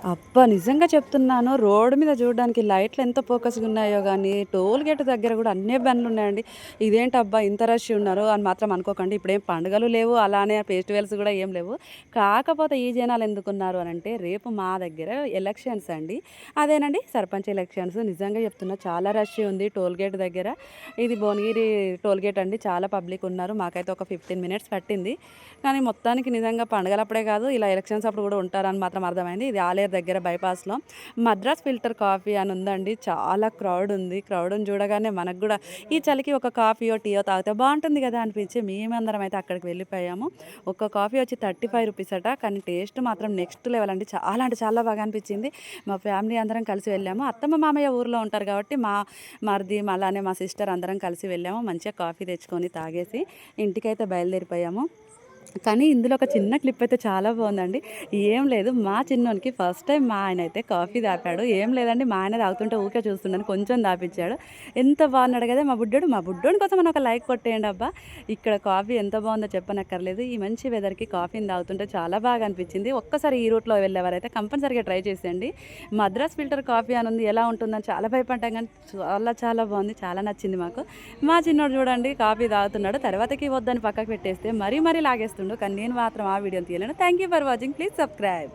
అబ్బా! నిజంగా చెప్తున్నాను. రోడ్ మీద చూడడానికి లైట్లు ఎంత ఫోకస్‌గా ఉన్నాయో గానీ, టోల్ గేట్ దగ్గర గూడా అన్నే బండ్లున్నాయండి. ఇదేంటబ్బా! ఇంత రష్ ఉన్నారు అని మాత్రం అనుకోకండి. ఇప్పుడేం పండుగలు లేవు, అలానే ఫెస్టివల్స్ గూడా ఏం లేవు. కాకపోతే ఈ జనాలు ఎందుకున్నారు అనంటే, రేపు మా దగ్గర ఎలక్షన్స్ అండి. అదేనండి సర్పంచ్ ఎలక్షన్స్. నిజంగా చెప్తున్నా చాలా రష్ ఉంది టోల్ గేట్ దగ్గర. ఇది భువనగిరి టోల్ గేట్ అండి. చాలా పబ్లిక్ ఉన్నారు. మాకైతే ఒక 15 మినిట్స్ పట్టింది. కానీ మొత్తానికి నిజంగా పండగలప్పుడే కాదు, ఇలా ఎలక్షన్స్ అప్పుడు కూడా ఉంటారని మాత్రం అర్థమైంది. ఇది ఆలేరు దగ్గర బైపాస్‌లో మద్రాస్ ఫిల్టర్ కాఫీ అని ఉందండి. చాలా క్రౌడ్ ఉంది. క్రౌడ్‌ని చూడగానే మనకు గూడా ఈ చలికి ఒక కాఫీయో, టీయో తాగితే బావుంటుంది గదా! అనిపించి మేమందరం అయితే అక్కడికి వెళ్ళిపోయాము. ఒక కాఫీ వచ్చి రూ. 35 అట. కానీ టేస్ట్ మాత్రం నెక్స్ట్ లెవెల్ అండి. చాలా అంటే చాలా బాగా అనిపించింది. మా ఫ్యామిలీ అందరం కలిసి వెళ్ళాము. అత్తమ్మ, మామయ్య ఊర్లో ఉంటారు కాబట్టి మా మరిది, అలానే మా సిస్టర్ అందరం కలిసి వెళ్ళాము. మంచిగా కాఫీ తెచ్చుకొని తాగేసి ఇంటికైతే బయలుదేరిపోయాము. కానీ ఇందులో ఒక చిన్న క్లిప్ అయితే చాలా బావుందండి. ఏం లేదు మా చిన్నోనికి ఫస్ట్ టైమ్ మా ఆయనైతే కాఫీ తాపాడు. ఏం లేదండి మా ఆయన తాగుతుంటే ఊకే చూస్తున్నాను. కొంచెం తాపిచ్చాడు. ఎంత బాగున్నాడు కదా! మా బుడ్డోని కోసం అని ఒక లైక్ కొట్టేయండి అబ్బా! ఇక్కడ కాఫీ ఎంత బావుందో చెప్పనక్కర్లేదు. ఈ మంచి వెదర్‌కి కాఫీని తాగుతుంటే చాలా బాగా అనిపించింది. ఒక్కసారి ఈ రూట్‌లో వెళ్ళేవారైతే కంపల్సరీగా ట్రై చేసేయండి. మద్రాస్ ఫిల్టర్ కాఫీ అని ఉంది. ఎలా ఉంటుందని చాలా భయపడ్డాం కానీ చాలా చాలా బావుంది. చాలా నచ్చింది మాకు. మా చిన్నోడు చూడండి కాఫీ తాగుతున్నాడు. తర్వాతకి వద్దని పక్కకు పెట్టేస్తే మరీ మరీ లాగేస్తుండు. కానీ నేను మాత్రం ఆ వీడియోని తీయలేను. Thank you for watching. Please subscribe.